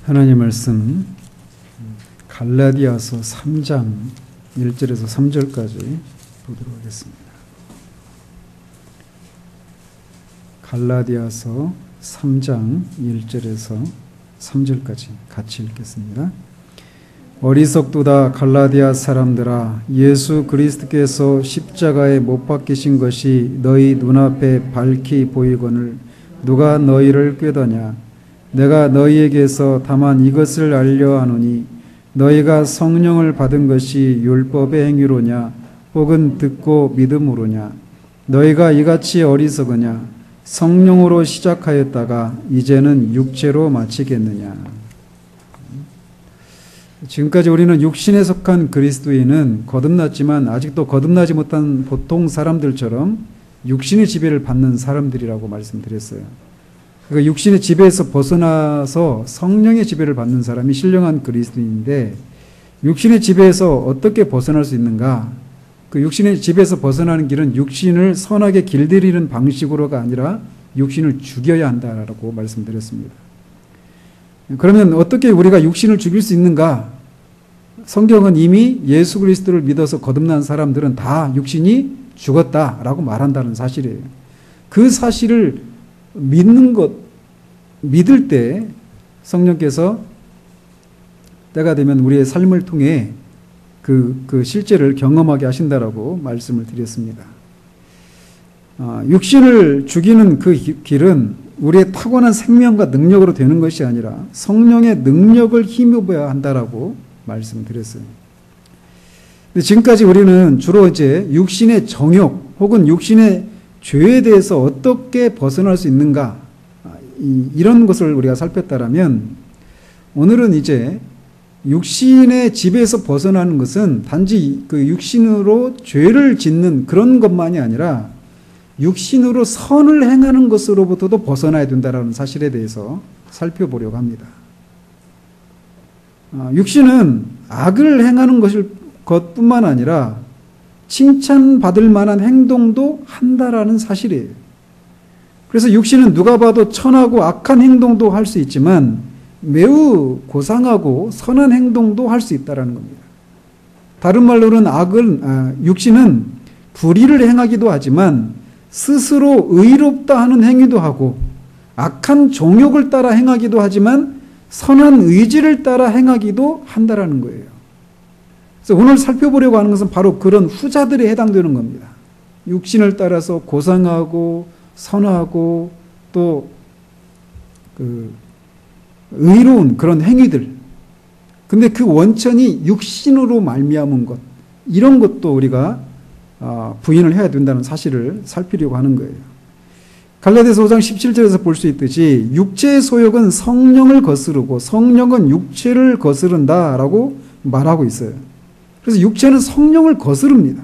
하나님 말씀 갈라디아서 3장 1절에서 3절까지 보도록 하겠습니다. 갈라디아서 3장 1절에서 3절까지 같이 읽겠습니다. 어리석도다 갈라디아 사람들아, 예수 그리스도께서 십자가에 못 박히신 것이 너희 눈앞에 밝히 보이거늘 누가 너희를 꾀더냐. 내가 너희에게서 다만 이것을 알려 하노니 너희가 성령을 받은 것이 율법의 행위로냐 혹은 듣고 믿음으로냐. 너희가 이같이 어리석으냐. 성령으로 시작하였다가 이제는 육체로 마치겠느냐. 지금까지 우리는 육신에 속한 그리스도인은 거듭났지만 아직도 거듭나지 못한 보통 사람들처럼 육신의 지배를 받는 사람들이라고 말씀드렸어요. 그러니까 육신의 지배에서 벗어나서 성령의 지배를 받는 사람이 신령한 그리스도인인데, 육신의 지배에서 어떻게 벗어날 수 있는가? 그 육신의 지배에서 벗어나는 길은 육신을 선하게 길들이는 방식으로가 아니라 육신을 죽여야 한다라고 말씀드렸습니다. 그러면 어떻게 우리가 육신을 죽일 수 있는가? 성경은 이미 예수 그리스도를 믿어서 거듭난 사람들은 다 육신이 죽었다라고 말한다는 사실이에요. 그 사실을 믿을 때 성령께서 때가 되면 우리의 삶을 통해 그 실제를 경험하게 하신다라고 말씀을 드렸습니다. 육신을 죽이는 그 길은 우리의 타고난 생명과 능력으로 되는 것이 아니라 성령의 능력을 힘입어야 한다라고 말씀드렸어요. 근데 지금까지 우리는 주로 이제 육신의 정욕 혹은 육신의 죄에 대해서 어떻게 벗어날 수 있는가, 이런 것을 우리가 살폈다라면, 오늘은 이제 육신의 지배에서 벗어나는 것은 단지 그 육신으로 죄를 짓는 그런 것만이 아니라 육신으로 선을 행하는 것으로부터도 벗어나야 된다는 사실에 대해서 살펴보려고 합니다. 육신은 악을 행하는 것뿐만 아니라 칭찬받을 만한 행동도 한다라는 사실이에요. 그래서 육신은 누가 봐도 천하고 악한 행동도 할 수 있지만 매우 고상하고 선한 행동도 할 수 있다는 겁니다. 다른 말로는 육신은 불의를 행하기도 하지만 스스로 의롭다 하는 행위도 하고, 악한 정욕을 따라 행하기도 하지만 선한 의지를 따라 행하기도 한다라는 거예요. 그래서 오늘 살펴보려고 하는 것은 바로 그런 후자들에 해당되는 겁니다. 육신을 따라서 고상하고 선하고 또 의로운 그런 행위들, 근데 그 원천이 육신으로 말미암은 것, 이런 것도 우리가 부인을 해야 된다는 사실을 살피려고 하는 거예요. 갈라디아서 5장 17절에서 볼 수 있듯이 육체의 소욕은 성령을 거스르고 성령은 육체를 거스른다라고 말하고 있어요. 그래서 육체는 성령을 거스릅니다.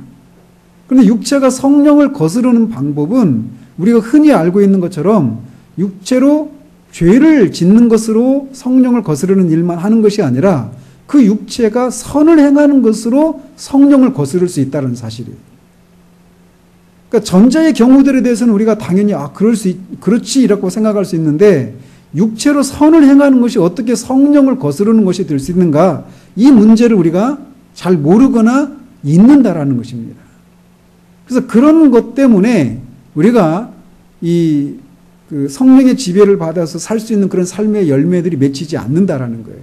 그런데 육체가 성령을 거스르는 방법은 우리가 흔히 알고 있는 것처럼 육체로 죄를 짓는 것으로 성령을 거스르는 일만 하는 것이 아니라 그 육체가 선을 행하는 것으로 성령을 거스를 수 있다는 사실이에요. 그러니까 전자의 경우들에 대해서는 우리가 당연히 그렇지라고 생각할 수 있는데, 육체로 선을 행하는 것이 어떻게 성령을 거스르는 것이 될 수 있는가, 이 문제를 우리가 잘 모르거나 잊는다라는 것입니다. 그래서 그런 것 때문에 우리가 그 성령의 지배를 받아서 살 수 있는 그런 삶의 열매들이 맺히지 않는다라는 거예요.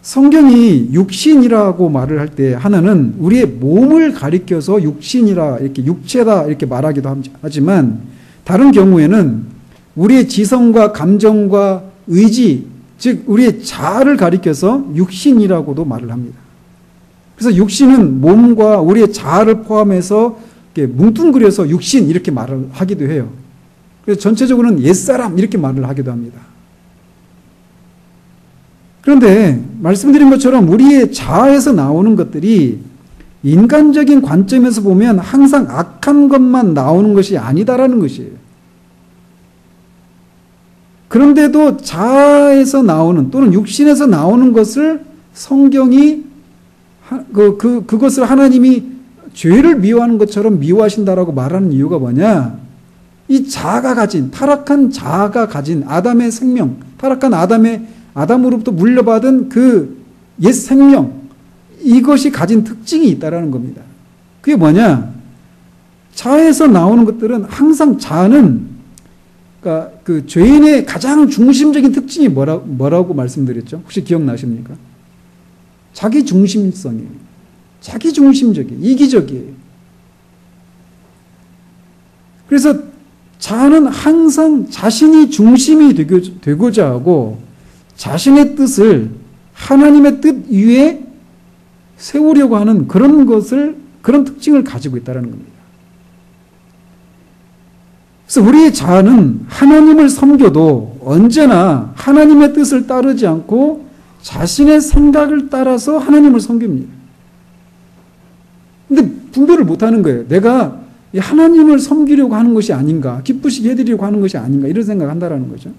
성경이 육신이라고 말을 할 때 하나는 우리의 몸을 가리켜서 육신이라, 이렇게 육체다 이렇게 말하기도 하지만, 다른 경우에는 우리의 지성과 감정과 의지, 즉 우리의 자아를 가리켜서 육신이라고도 말을 합니다. 그래서 육신은 몸과 우리의 자아를 포함해서 이렇게 뭉뚱그려서 육신 이렇게 말을 하기도 해요. 그래서 전체적으로는 옛사람 이렇게 말을 하기도 합니다. 그런데 말씀드린 것처럼 우리의 자아에서 나오는 것들이 인간적인 관점에서 보면 항상 악한 것만 나오는 것이 아니다라는 것이에요. 그런데도 자아에서 나오는 또는 육신에서 나오는 것을 성경이 그것을 하나님이 죄를 미워하는 것처럼 미워하신다라고 말하는 이유가 뭐냐? 이 자아가 가진, 타락한 자아가 가진 아담의 생명, 타락한 아담으로부터 물려받은 그 옛 생명, 이것이 가진 특징이 있다라는 겁니다. 그게 뭐냐? 자아에서 나오는 것들은 항상 자아는, 그러니까 그 죄인의 가장 중심적인 특징이 뭐라고 말씀드렸죠? 혹시 기억나십니까? 자기 중심성이에요. 자기 중심적이에요. 이기적이에요. 그래서 자아는 항상 자신이 중심이 되고자 하고 자신의 뜻을 하나님의 뜻 위에 세우려고 하는 그런 특징을 가지고 있다는 겁니다. 그래서 우리의 자아는 하나님을 섬겨도 언제나 하나님의 뜻을 따르지 않고 자신의 생각을 따라서 하나님을 섬깁니다. 근데 분별을 못하는 거예요. 내가 하나님을 섬기려고 하는 것이 아닌가, 기쁘시게 해드리려고 하는 것이 아닌가, 이런 생각을 한다는 거죠.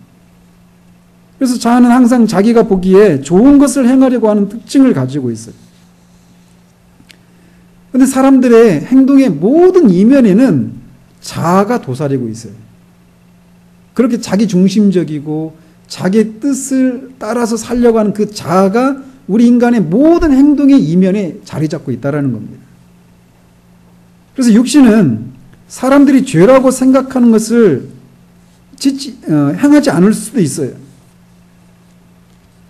그래서 자아는 항상 자기가 보기에 좋은 것을 행하려고 하는 특징을 가지고 있어요. 그런데 사람들의 행동의 모든 이면에는 자아가 도사리고 있어요. 그렇게 자기 중심적이고 자기의 뜻을 따라서 살려고 하는 그 자아가 우리 인간의 모든 행동의 이면에 자리 잡고 있다는 겁니다. 그래서 육신은 사람들이 죄라고 생각하는 것을 행하지 않을 수도 있어요.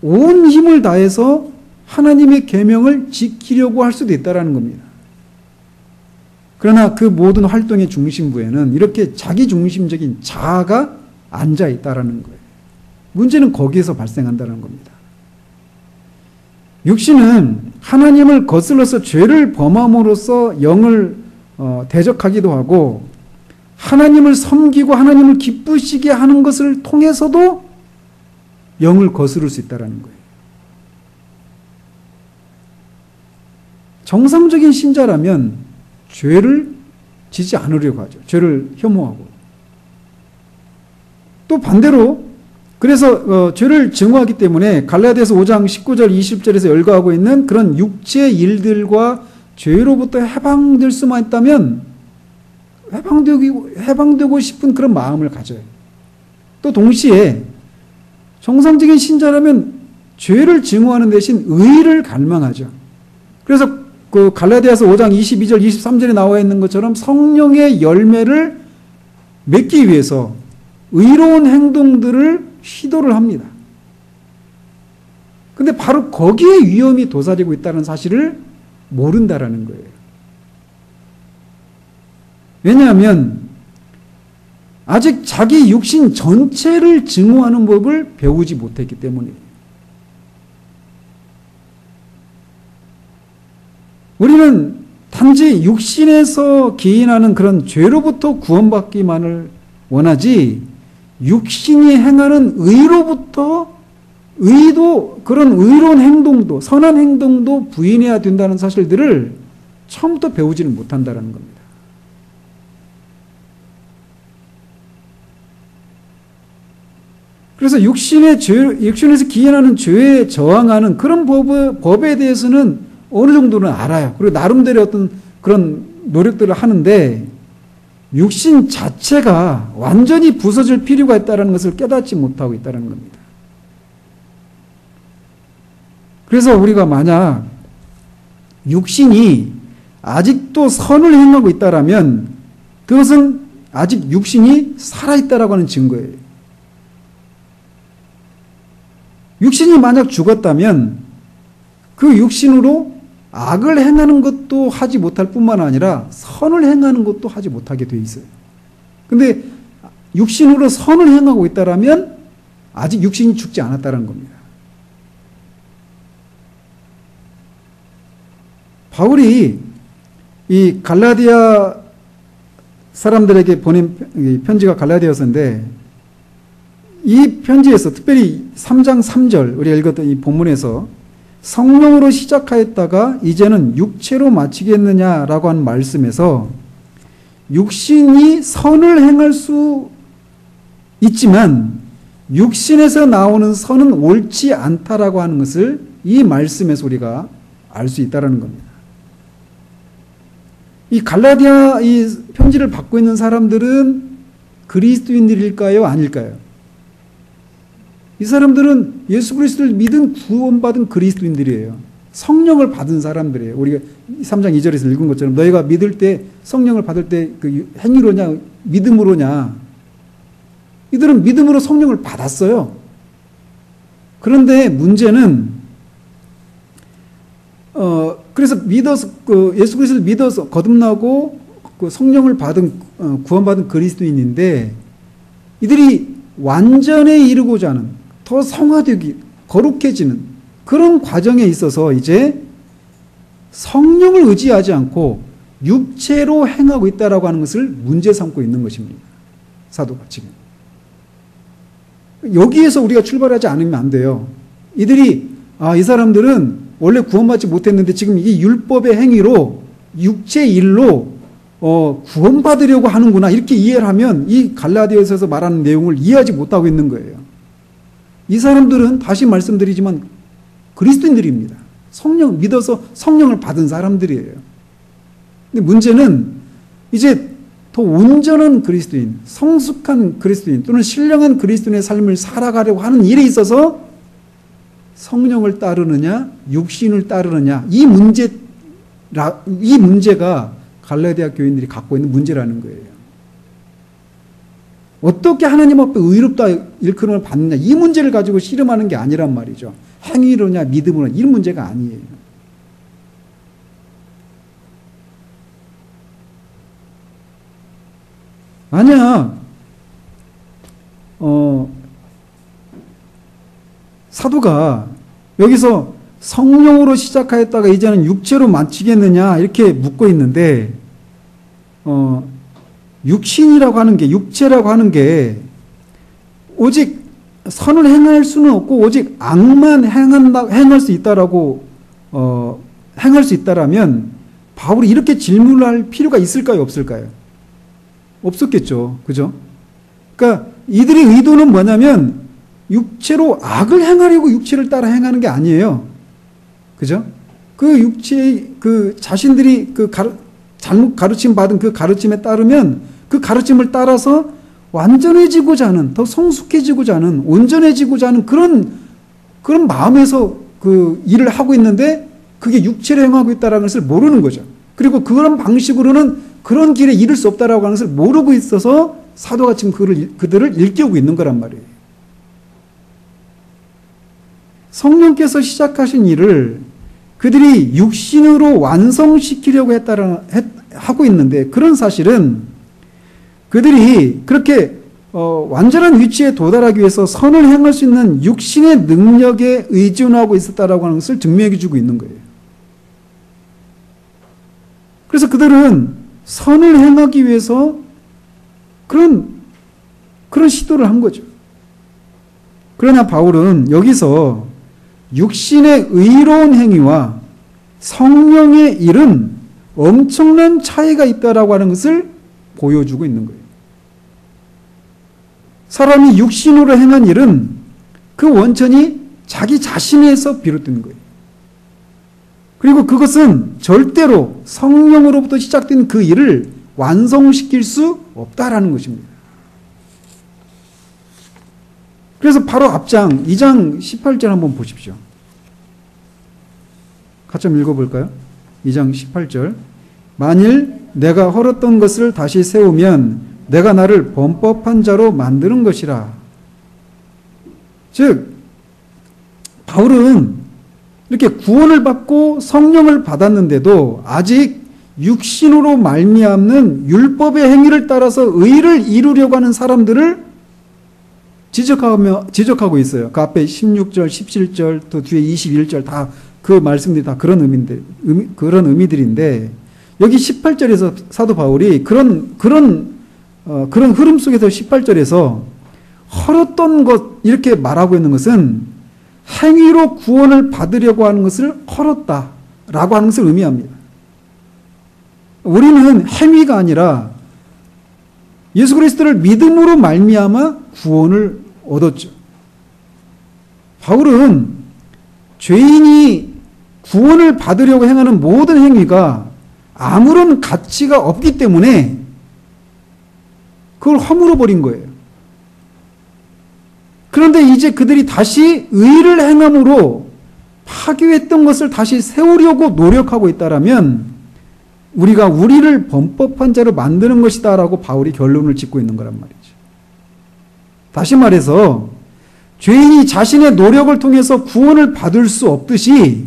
온 힘을 다해서 하나님의 계명을 지키려고 할 수도 있다는 겁니다. 그러나 그 모든 활동의 중심부에는 이렇게 자기중심적인 자아가 앉아 있다는 거예요. 문제는 거기에서 발생한다는 겁니다. 육신은 하나님을 거슬러서 죄를 범함으로써 영을 대적하기도 하고 하나님을 섬기고 하나님을 기쁘시게 하는 것을 통해서도 영을 거스를 수 있다는 거예요. 정상적인 신자라면 죄를 지지 않으려고 하죠. 죄를 혐오하고. 또 반대로 그래서 죄를 증오하기 때문에 갈라디아서 5장 19절 20절에서 열거하고 있는 그런 육체의 일들과 죄로부터 해방될 수만 있다면 해방되고 싶은 그런 마음을 가져요. 또 동시에 정상적인 신자라면 죄를 증오하는 대신 의를 갈망하죠. 그래서 그 갈라디아서 5장 22절 23절에 나와 있는 것처럼 성령의 열매를 맺기 위해서 의로운 행동들을 시도를 합니다. 근데 바로 거기에 위험이 도사리고 있다는 사실을 모른다라는 거예요. 왜냐하면 아직 자기 육신 전체를 증오하는 법을 배우지 못했기 때문이에요. 우리는 단지 육신에서 기인하는 그런 죄로부터 구원받기만을 원하지 육신이 행하는 그런 의로운 행동도 선한 행동도 부인해야 된다는 사실들을 처음부터 배우지는 못한다는 겁니다. 그래서 육신에서 기인하는 죄에 저항하는 그런 법에 대해서는 어느 정도는 알아요. 그리고 나름대로 어떤 그런 노력들을 하는데 육신 자체가 완전히 부서질 필요가 있다는 것을 깨닫지 못하고 있다는 겁니다. 그래서 우리가 만약 육신이 아직도 선을 행하고 있다라면 그것은 아직 육신이 살아있다라고 하는 증거예요. 육신이 만약 죽었다면 그 육신으로 악을 행하는 것도 하지 못할 뿐만 아니라 선을 행하는 것도 하지 못하게 돼 있어요. 근데 육신으로 선을 행하고 있다라면 아직 육신이 죽지 않았다는 겁니다. 바울이 이 갈라디아 사람들에게 보낸 편지가 갈라디아서인데 이 편지에서 특별히 3장 3절 우리가 읽었던 이 본문에서 성령으로 시작하였다가 이제는 육체로 마치겠느냐라고 하는 말씀에서 육신이 선을 행할 수 있지만 육신에서 나오는 선은 옳지 않다라고 하는 것을 이 말씀에서 우리가 알 수 있다는 겁니다. 이 갈라디아 이 편지를 받고 있는 사람들은 그리스도인들일까요? 아닐까요? 이 사람들은 예수 그리스도를 믿은 구원받은 그리스도인들이에요. 성령을 받은 사람들이에요. 우리가 3장 2절에서 읽은 것처럼 너희가 믿을 때 성령을 받을 때 그 행위로냐 믿음으로냐. 이들은 믿음으로 성령을 받았어요. 그런데 문제는 그래서 믿어서 예수 그리스도를 믿어서 거듭나고 그 성령을 받은 구원받은 그리스도인인데 이들이 완전에 이르고자 하는 더 성화되기 거룩해지는 그런 과정에 있어서 이제 성령을 의지하지 않고 육체로 행하고 있다라고 하는 것을 문제 삼고 있는 것입니다. 사도가 지금. 여기에서 우리가 출발하지 않으면 안 돼요. 이들이 이 사람들은 원래 구원받지 못했는데 지금 이 율법의 행위로 육체의 일로 구원받으려고 하는구나 이렇게 이해를 하면 이 갈라디아서에서 말하는 내용을 이해하지 못하고 있는 거예요. 이 사람들은 다시 말씀드리지만 그리스도인들입니다. 성령 믿어서 성령을 받은 사람들이에요. 근데 문제는 이제 더 온전한 그리스도인, 성숙한 그리스도인 또는 신령한 그리스도인의 삶을 살아가려고 하는 일에 있어서 성령을 따르느냐 육신을 따르느냐 이 문제가 갈라디아 교인들이 갖고 있는 문제라는 거예요. 어떻게 하나님 앞에 의롭다 일컬음을 받느냐 이 문제를 가지고 씨름하는 게 아니란 말이죠. 행위로냐 믿음으로냐 이 문제가 아니에요. 만약 사도가 여기서 성령으로 시작하였다가 이제는 육체로 마치겠느냐 이렇게 묻고 있는데 육신이라고 하는 게 육체라고 하는 게 오직 선을 행할 수는 없고 오직 악만 행할 수 있다라고 행할 수 있다라면 바울이 이렇게 질문을 할 필요가 있을까요 없을까요? 없었겠죠. 그죠? 그러니까 이들의 의도는 뭐냐면 육체로 악을 행하려고 육체를 따라 행하는 게 아니에요. 그죠? 그 육체의 그 자신들이 잘못 가르침 받은 그 가르침에 따르면 그 가르침을 따라서 완전해지고자 하는 더 성숙해지고자 하는 온전해지고자 하는 그런 마음에서 그 일을 하고 있는데 그게 육체로 행하고 있다는 것을 모르는 거죠. 그리고 그런 방식으로는 그런 길에 이를 수 없다라고 하는 것을 모르고 있어서 사도가 지금 그들을 일깨우고 있는 거란 말이에요. 성령께서 시작하신 일을 그들이 육신으로 완성시키려고 하고 있는데 그런 사실은 그들이 그렇게 완전한 위치에 도달하기 위해서 선을 행할 수 있는 육신의 능력에 의존하고 있었다라고 하는 것을 증명해 주고 있는 거예요. 그래서 그들은 선을 행하기 위해서 그런 시도를 한 거죠. 그러나 바울은 여기서 육신의 의로운 행위와 성령의 일은 엄청난 차이가 있다라고 하는 것을 보여주고 있는 거예요. 사람이 육신으로 행한 일은 그 원천이 자기 자신에서 비롯된 거예요. 그리고 그것은 절대로 성령으로부터 시작된 그 일을 완성시킬 수 없다라는 것입니다. 그래서 바로 앞장 2장 18절 한번 보십시오. 같이 한번 읽어볼까요? 2장 18절 만일 내가 헐었던 것을 다시 세우면 내가 나를 범법한 자로 만드는 것이라. 즉 바울은 이렇게 구원을 받고 성령을 받았는데도 아직 육신으로 말미암는 율법의 행위를 따라서 의를 이루려고 하는 사람들을 지적하고 있어요. 그 앞에 16절, 17절, 또 뒤에 21절 다 그 말씀들이 다 그런 의미들인데 여기 18절에서 사도 바울이 그런 흐름 속에서 18절에서 헐었던 것 이렇게 말하고 있는 것은 행위로 구원을 받으려고 하는 것을 헐었다라고 하는 것을 의미합니다. 우리는 행위가 아니라 예수 그리스도를 믿음으로 말미암아 구원을 얻었죠. 바울은 죄인이 구원을 받으려고 행하는 모든 행위가 아무런 가치가 없기 때문에 그걸 허물어 버린 거예요. 그런데 이제 그들이 다시 의를 행함으로 파괴했던 것을 다시 세우려고 노력하고 있다라면 우리가 우리를 범법한 자로 만드는 것이다라고 바울이 결론을 짓고 있는 거란 말이죠. 다시 말해서 죄인이 자신의 노력을 통해서 구원을 받을 수 없듯이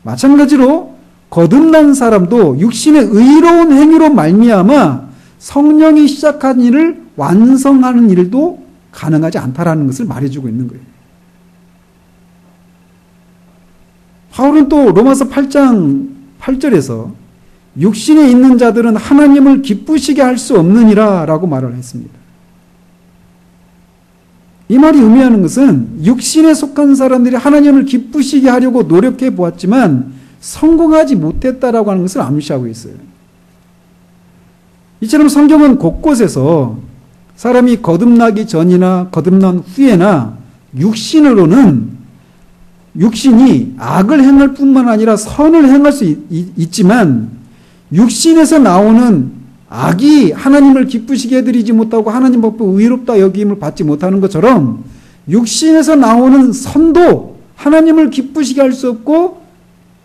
마찬가지로 거듭난 사람도 육신의 의로운 행위로 말미암아 성령이 시작한 일을 완성하는 일도 가능하지 않다라는 것을 말해주고 있는 거예요. 바울은 또 로마서 8장 8절에서 육신에 있는 자들은 하나님을 기쁘시게 할 수 없느니라 라고 말을 했습니다. 이 말이 의미하는 것은 육신에 속한 사람들이 하나님을 기쁘시게 하려고 노력해 보았지만 성공하지 못했다라고 하는 것을 암시하고 있어요. 이처럼 성경은 곳곳에서 사람이 거듭나기 전이나 거듭난 후에나 육신이 악을 행할 뿐만 아니라 선을 행할 수 있지만 육신에서 나오는 악이 하나님을 기쁘시게 해드리지 못하고 하나님 앞에 의롭다 여김을 받지 못하는 것처럼 육신에서 나오는 선도 하나님을 기쁘시게 할 수 없고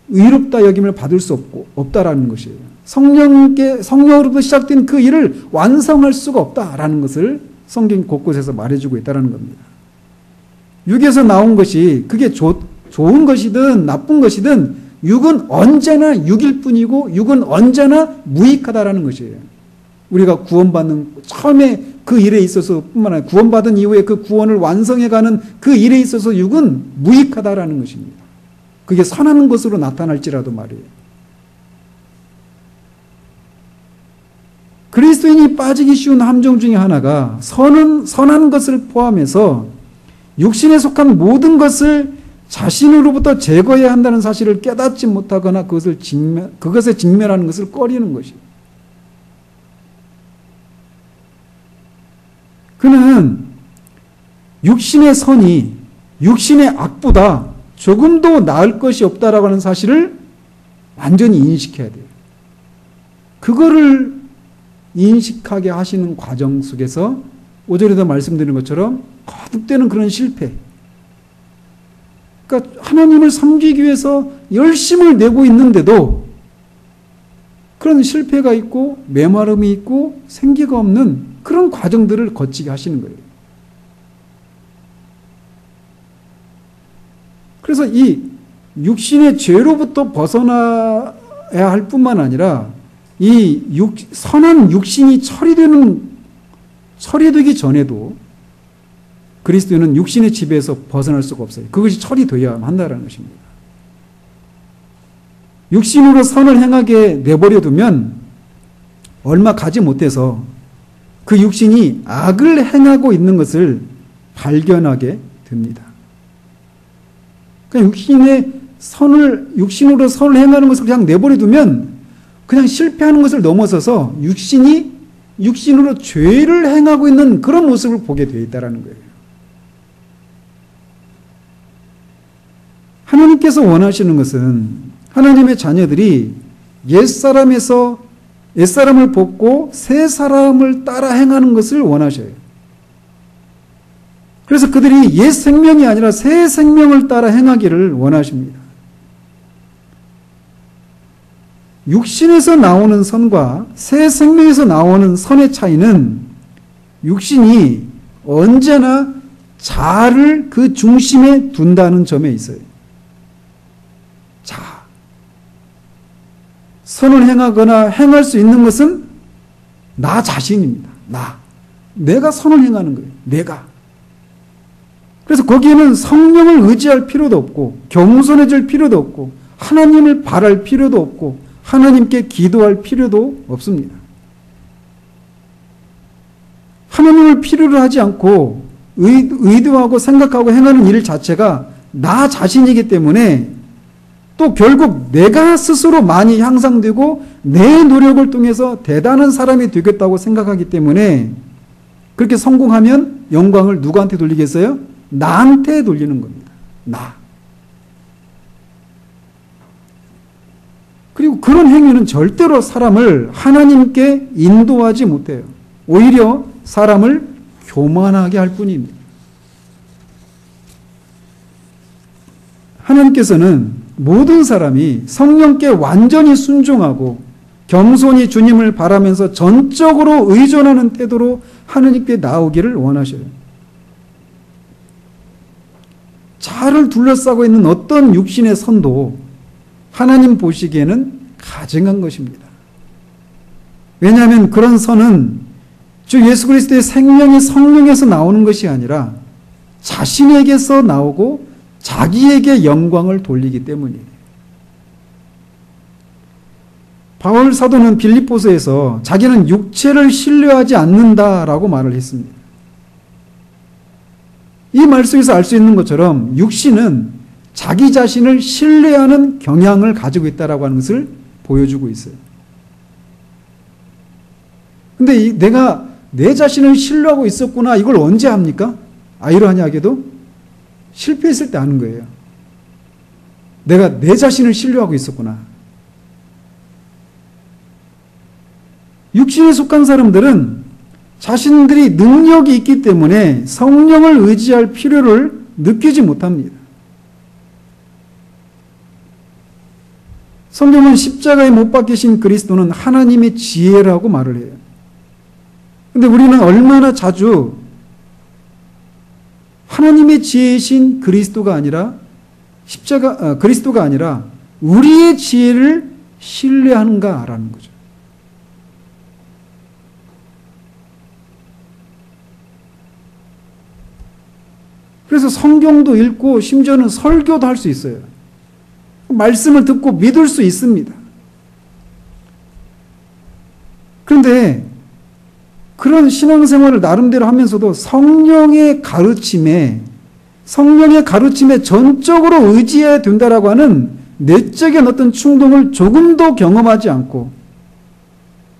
의롭다 여김을 받을 수 없다라는 것이에요. 성령으로부터 시작된 그 일을 완성할 수가 없다라는 것을 성경 곳곳에서 말해주고 있다는 겁니다. 육에서 나온 것이 그게 좋은 것이든 나쁜 것이든 육은 언제나 육일 뿐이고 육은 언제나 무익하다라는 것이에요. 우리가 구원받는 처음에 그 일에 있어서 뿐만 아니라 구원받은 이후에 그 구원을 완성해가는 그 일에 있어서 육은 무익하다라는 것입니다. 그게 선한 것으로 나타날지라도 말이에요. 그리스도인이 빠지기 쉬운 함정 중에 하나가 선한 것을 포함해서 육신에 속한 모든 것을 자신으로부터 제거해야 한다는 사실을 깨닫지 못하거나 그것에 직면하는 것을 꺼리는 것이에요. 그는 육신의 선이 육신의 악보다 조금도 나을 것이 없다라고 하는 사실을 완전히 인식해야 돼요. 그거를 인식하게 하시는 과정 속에서 5절에도 말씀드린 것처럼 거듭되는 그런 실패. 그러니까 하나님을 섬기기 위해서 열심을 내고 있는데도 그런 실패가 있고 메마름이 있고 생기가 없는 그런 과정들을 거치게 하시는 거예요. 그래서 이 육신의 죄로부터 벗어나야 할 뿐만 아니라 이 선한 육신이 처리되기 전에도 그리스도인은 육신의 지배에서 벗어날 수가 없어요. 그것이 처리되어야 한다는 것입니다. 육신으로 선을 행하게 내버려 두면 얼마 가지 못해서 그 육신이 악을 행하고 있는 것을 발견하게 됩니다. 그냥 육신으로 선을 행하는 것을 그냥 내버려 두면 그냥 실패하는 것을 넘어서서 육신으로 죄를 행하고 있는 그런 모습을 보게 되어 있다는 거예요. 하나님께서 원하시는 것은 하나님의 자녀들이 옛사람을 벗고 새 사람을 따라 행하는 것을 원하셔요. 그래서 그들이 옛 생명이 아니라 새 생명을 따라 행하기를 원하십니다. 육신에서 나오는 선과 새 생명에서 나오는 선의 차이는 육신이 언제나 자아를 그 중심에 둔다는 점에 있어요. 자아. 선을 행하거나 행할 수 있는 것은 나 자신입니다. 내가 선을 행하는 거예요. 내가. 그래서 거기에는 성령을 의지할 필요도 없고 겸손해질 필요도 없고 하나님을 바랄 필요도 없고 하나님께 기도할 필요도 없습니다. 하나님을 필요로 하지 않고 의도하고 생각하고 행하는 일 자체가 나 자신이기 때문에 또 결국 내가 스스로 많이 향상되고 내 노력을 통해서 대단한 사람이 되겠다고 생각하기 때문에 그렇게 성공하면 영광을 누구한테 돌리겠어요? 나한테 돌리는 겁니다. 그리고 그런 행위는 절대로 사람을 하나님께 인도하지 못해요. 오히려 사람을 교만하게 할 뿐입니다. 하나님께서는 모든 사람이 성령께 완전히 순종하고 겸손히 주님을 바라면서 전적으로 의존하는 태도로 하나님께 나오기를 원하셔요. 자아를 둘러싸고 있는 어떤 육신의 선도 하나님 보시기에는 가증한 것입니다. 왜냐하면 그런 선은 주 예수 그리스도의 생명이 성령에서 나오는 것이 아니라 자신에게서 나오고 자기에게 영광을 돌리기 때문이에요. 바울 사도는 빌립보서에서 자기는 육체를 신뢰하지 않는다라고 말을 했습니다. 이 말 속에서 알 수 있는 것처럼 육신은 자기 자신을 신뢰하는 경향을 가지고 있다라고 하는 것을 보여주고 있어요. 근데 내가 내 자신을 신뢰하고 있었구나, 이걸 언제 합니까? 아이러하냐게도 실패했을 때 하는 거예요. 내가 내 자신을 신뢰하고 있었구나. 육신에 속한 사람들은 자신들이 능력이 있기 때문에 성령을 의지할 필요를 느끼지 못합니다. 성경은 십자가에 못 박히신 그리스도는 하나님의 지혜라고 말을 해요. 그런데 우리는 얼마나 자주 하나님의 지혜이신 그리스도가 아니라 그리스도가 아니라 우리의 지혜를 신뢰하는가라는 거죠. 그래서 성경도 읽고 심지어는 설교도 할 수 있어요. 말씀을 듣고 믿을 수 있습니다. 그런데 그런 신앙생활을 나름대로 하면서도 성령의 가르침에 전적으로 의지해야 된다라고 하는 내적인 어떤 충동을 조금도 경험하지 않고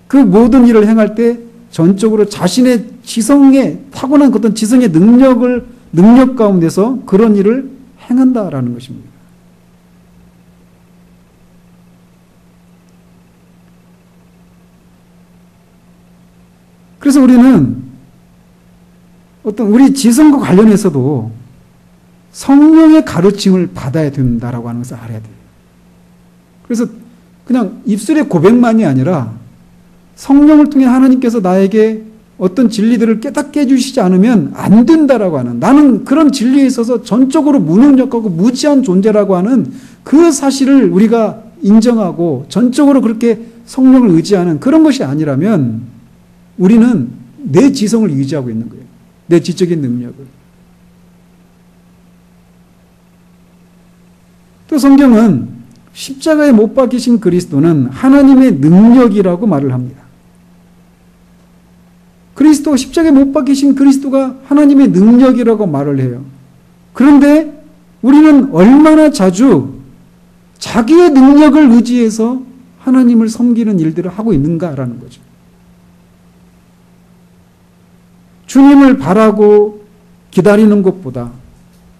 그 모든 일을 행할 때 전적으로 자신의 지성에 타고난 어떤 지성의 능력 가운데서 그런 일을 행한다라는 것입니다. 그래서 우리는 어떤 우리 지성과 관련해서도 성령의 가르침을 받아야 된다라고 하는 것을 알아야 돼요. 그래서 그냥 입술의 고백만이 아니라 성령을 통해 하나님께서 나에게 어떤 진리들을 깨닫게 해주시지 않으면 안 된다라고 하는, 나는 그런 진리에 있어서 전적으로 무능력하고 무지한 존재라고 하는 그 사실을 우리가 인정하고 전적으로 그렇게 성령을 의지하는 그런 것이 아니라면 우리는 내 지성을 의지하고 있는 거예요. 내 지적인 능력을. 또 성경은 십자가에 못 박히신 그리스도는 하나님의 능력이라고 말을 합니다. 십자가에 못 박히신 그리스도가 하나님의 능력이라고 말을 해요. 그런데 우리는 얼마나 자주 자기의 능력을 의지해서 하나님을 섬기는 일들을 하고 있는가라는 거죠. 주님을 바라고 기다리는 것보다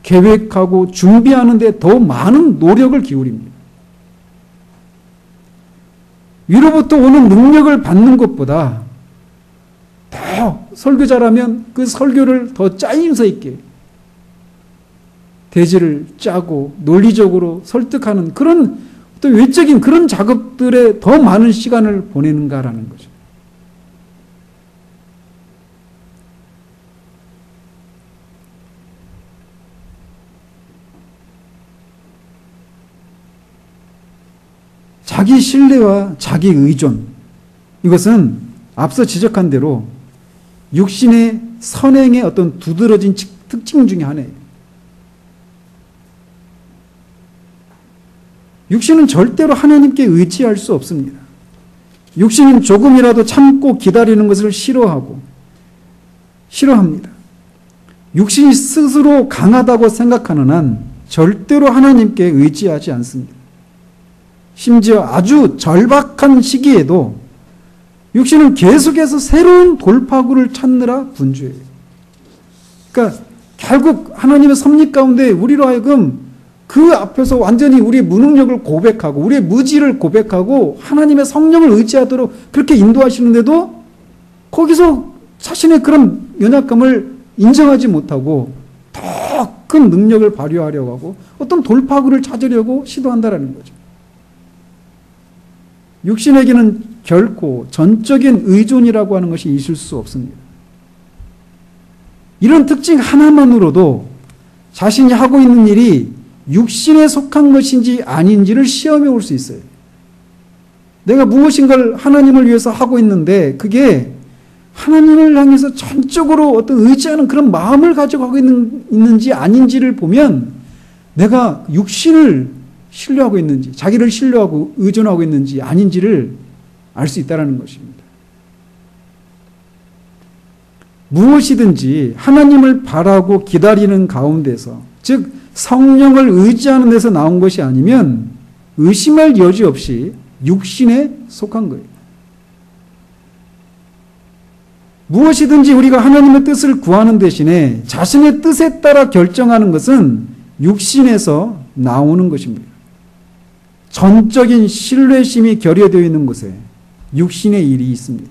계획하고 준비하는 데 더 많은 노력을 기울입니다. 위로부터 오는 능력을 받는 것보다 더 설교자라면 그 설교를 더 짜임새 있게 대지를 짜고 논리적으로 설득하는 그런 어떤 외적인 그런 작업들에 더 많은 시간을 보내는가라는 거죠. 자기 신뢰와 자기 의존, 이것은 앞서 지적한 대로 육신의 선행의 어떤 두드러진 특징 중에 하나예요. 육신은 절대로 하나님께 의지할 수 없습니다. 육신은 조금이라도 참고 기다리는 것을 싫어합니다. 육신이 스스로 강하다고 생각하는 한 절대로 하나님께 의지하지 않습니다. 심지어 아주 절박한 시기에도 육신은 계속해서 새로운 돌파구를 찾느라 분주해요. 그러니까 결국 하나님의 섭리 가운데 우리로 하여금 그 앞에서 완전히 우리의 무능력을 고백하고 우리의 무지를 고백하고 하나님의 성령을 의지하도록 그렇게 인도하시는데도 거기서 자신의 그런 연약감을 인정하지 못하고 더 큰 능력을 발휘하려고 하고 어떤 돌파구를 찾으려고 시도한다라는 거죠. 육신에게는 결코 전적인 의존이라고 하는 것이 있을 수 없습니다. 이런 특징 하나만으로도 자신이 하고 있는 일이 육신에 속한 것인지 아닌지를 시험해 올 수 있어요. 내가 무엇인가를 하나님을 위해서 하고 있는데 그게 하나님을 향해서 전적으로 어떤 의지하는 그런 마음을 가지고 하고 있는지 아닌지를 보면 내가 육신을 신뢰하고 있는지, 자기를 신뢰하고 의존하고 있는지 아닌지를 알 수 있다는 것입니다. 무엇이든지 하나님을 바라고 기다리는 가운데서, 즉 성령을 의지하는 데서 나온 것이 아니면 의심할 여지 없이 육신에 속한 거예요. 무엇이든지 우리가 하나님의 뜻을 구하는 대신에 자신의 뜻에 따라 결정하는 것은 육신에서 나오는 것입니다. 전적인 신뢰심이 결여되어 있는 곳에 육신의 일이 있습니다.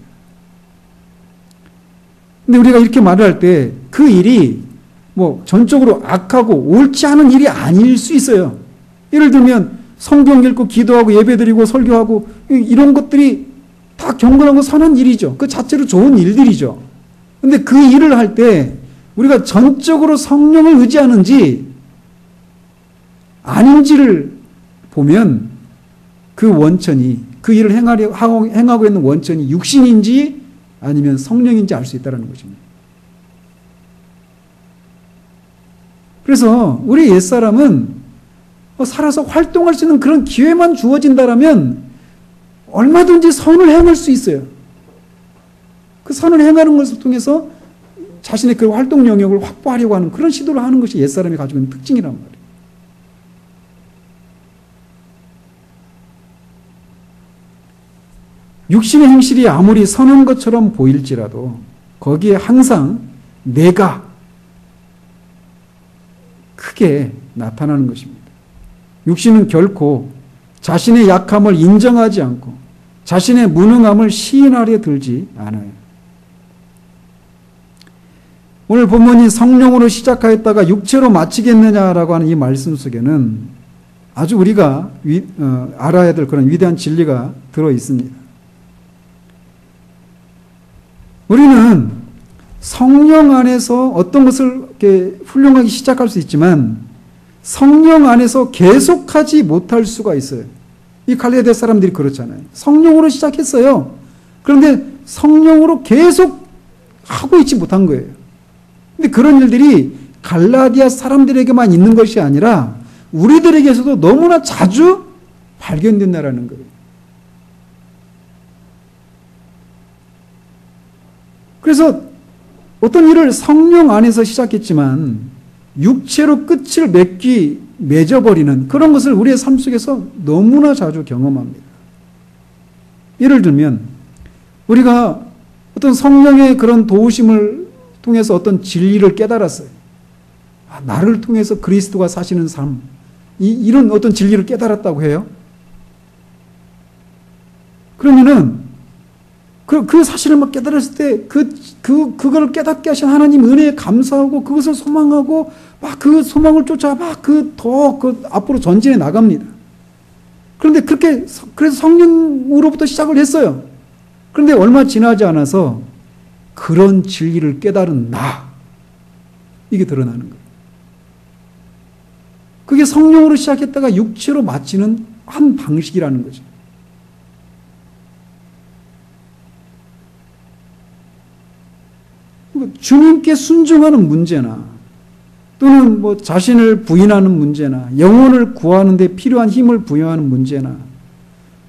근데 우리가 이렇게 말을 할 때 그 일이 뭐 전적으로 악하고 옳지 않은 일이 아닐 수 있어요. 예를 들면 성경 읽고 기도하고 예배드리고 설교하고 이런 것들이 다 경건하고 선한 일이죠. 그 자체로 좋은 일들이죠. 근데 그 일을 할 때 우리가 전적으로 성령을 의지하는지 아닌지를 보면 그 원천이, 그 일을 행하고 있는 원천이 육신인지 아니면 성령인지 알 수 있다는 것입니다. 그래서 우리 옛사람은 살아서 활동할 수 있는 그런 기회만 주어진다라면 얼마든지 선을 행할 수 있어요. 그 선을 행하는 것을 통해서 자신의 그 활동 영역을 확보하려고 하는 그런 시도를 하는 것이 옛사람이 가지고 있는 특징이란 말이에요. 육신의 행실이 아무리 선한 것처럼 보일지라도 거기에 항상 내가 크게 나타나는 것입니다. 육신은 결코 자신의 약함을 인정하지 않고 자신의 무능함을 시인하려 들지 않아요. 오늘 본문이 성령으로 시작하였다가 육체로 마치겠느냐라고 하는 이 말씀 속에는 아주 우리가 알아야 될 그런 위대한 진리가 들어 있습니다. 우리는 성령 안에서 어떤 것을 이렇게 훌륭하게 시작할 수 있지만 성령 안에서 계속하지 못할 수가 있어요. 이 갈라디아 사람들이 그렇잖아요. 성령으로 시작했어요. 그런데 성령으로 계속 하고 있지 못한 거예요. 근데 그런 일들이 갈라디아 사람들에게만 있는 것이 아니라 우리들에게서도 너무나 자주 발견된다라는 거예요. 그래서 어떤 일을 성령 안에서 시작했지만 육체로 끝을 맺어버리는 그런 것을 우리의 삶 속에서 너무나 자주 경험합니다. 예를 들면 우리가 어떤 성령의 그런 도우심을 통해서 어떤 진리를 깨달았어요. 나를 통해서 그리스도가 사시는 삶, 이런 어떤 진리를 깨달았다고 해요. 그러면은 그 사실을 막 깨달았을 때 그걸 깨닫게 하신 하나님 은혜에 감사하고 그것을 소망하고 막 그 소망을 쫓아 막 앞으로 전진해 나갑니다. 그런데 그래서 성령으로부터 시작을 했어요. 그런데 얼마 지나지 않아서 그런 진리를 깨달은 이게 드러나는 거예요. 그게 성령으로 시작했다가 육체로 마치는 한 방식이라는 거죠. 주님께 순종하는 문제나 또는 뭐 자신을 부인하는 문제나 영혼을 구하는 데 필요한 힘을 부여하는 문제나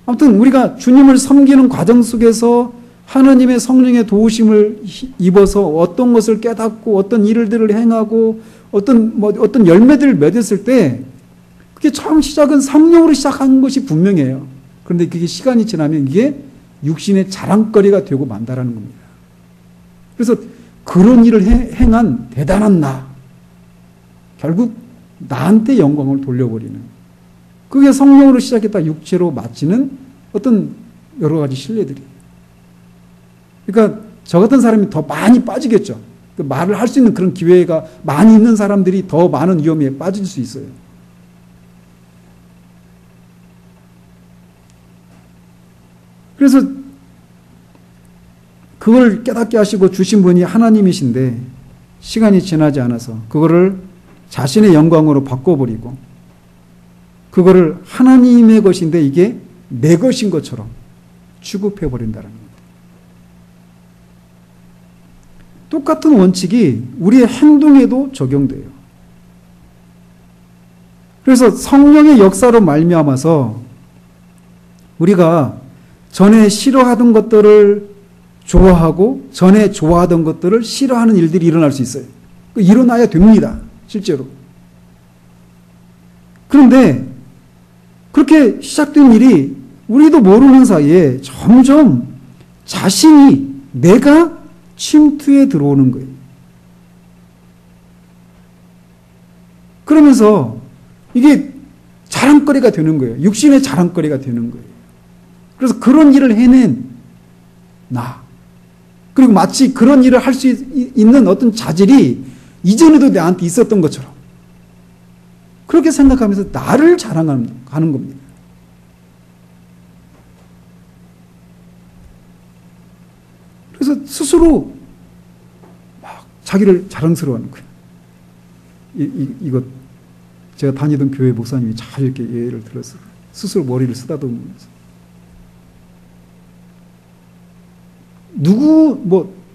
아무튼 우리가 주님을 섬기는 과정 속에서 하나님의 성령의 도우심을 입어서 어떤 것을 깨닫고 어떤 일들을 행하고 어떤 열매들을 맺었을 때 그게 처음 시작은 성령으로 시작한 것이 분명해요. 그런데 그게 시간이 지나면 이게 육신의 자랑거리가 되고 만다라는 겁니다. 그래서 그런 일을 행한 대단한 결국 나한테 영광을 돌려버리는 그게 성령으로 시작했다 육체로 마치는 어떤 여러 가지 신뢰들이. 그러니까 저 같은 사람이 더 많이 빠지겠죠. 그 말을 할 수 있는 그런 기회가 많이 있는 사람들이 더 많은 위험에 빠질 수 있어요. 그래서 그걸 깨닫게 하시고 주신 분이 하나님이신데 시간이 지나지 않아서 그거를 자신의 영광으로 바꿔버리고 그거를 하나님의 것인데 이게 내 것인 것처럼 취급해버린다는 겁니다. 똑같은 원칙이 우리의 행동에도 적용돼요. 그래서 성령의 역사로 말미암아서 우리가 전에 싫어하던 것들을 좋아하고 전에 좋아하던 것들을 싫어하는 일들이 일어날 수 있어요. 일어나야 됩니다. 실제로. 그런데 그렇게 시작된 일이 우리도 모르는 사이에 점점 자신이 내가 침투에 들어오는 거예요. 그러면서 이게 자랑거리가 되는 거예요. 육신의 자랑거리가 되는 거예요. 그래서 그런 일을 해낸 나. 그리고 마치 그런 일을 할 수 있는 어떤 자질이 이전에도 나한테 있었던 것처럼 그렇게 생각하면서 나를 자랑하는 겁니다. 그래서 스스로 막 자기를 자랑스러워하는 거예요. 이거 제가 다니던 교회 목사님이 잘 이렇게 예를 들었어요. 스스로 머리를 쓰다듬으면서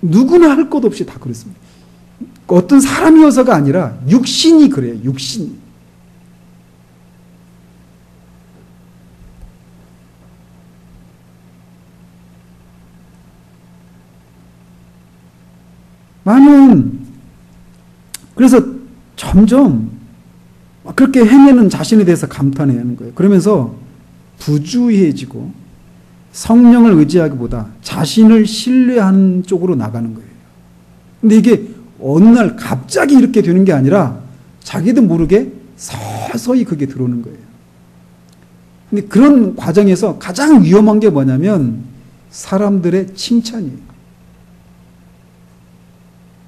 누구나 할 것 없이 다 그랬습니다. 어떤 사람이어서가 아니라 육신이 그래요. 육신이. 그래서 점점 그렇게 행해는 자신에 대해서 감탄해야 하는 거예요. 그러면서 부주의해지고 성령을 의지하기보다 자신을 신뢰하는 쪽으로 나가는 거예요. 근데 이게 어느 날 갑자기 이렇게 되는 게 아니라 자기도 모르게 서서히 그게 들어오는 거예요. 근데 그런 과정에서 가장 위험한 게 뭐냐면 사람들의 칭찬이에요.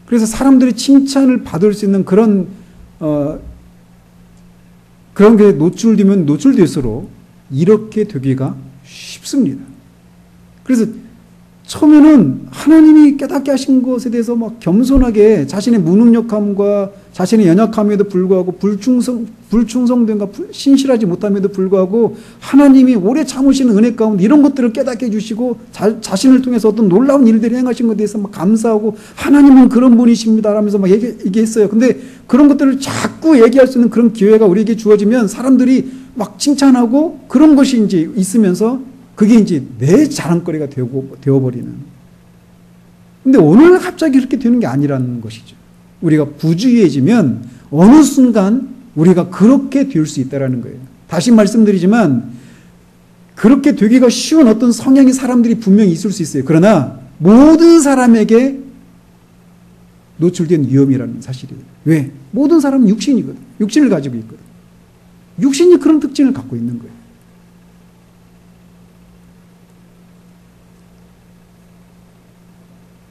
그래서 사람들이 칭찬을 받을 수 있는 그런 게 노출되면 노출될수록 이렇게 되기가 쉽습니다. 그래서 처음에는 하나님이 깨닫게 하신 것에 대해서 막 겸손하게 자신의 무능력함과 자신의 연약함에도 불구하고 불충성됨과 신실하지 못함에도 불구하고 하나님이 오래 참으시는 은혜 가운데 이런 것들을 깨닫게 해주시고 자신을 통해서 어떤 놀라운 일들을 행하신 것에 대해서 막 감사하고 하나님은 그런 분이십니다 라면서 막 얘기했어요. 근데 그런 것들을 자꾸 얘기할 수 있는 그런 기회가 우리에게 주어지면 사람들이 막 칭찬하고 그런 것이 이제 있으면서 그게 이제 내 자랑거리가 되어버리는. 근데 오늘 갑자기 그렇게 되는 게 아니라는 것이죠. 우리가 부주의해지면 어느 순간 우리가 그렇게 될 수 있다는 거예요. 다시 말씀드리지만 그렇게 되기가 쉬운 어떤 성향의 사람들이 분명히 있을 수 있어요. 그러나 모든 사람에게 노출된 위험이라는 사실이에요. 왜? 모든 사람은 육신이거든. 육신을 가지고 있거든. 육신이 그런 특징을 갖고 있는 거예요.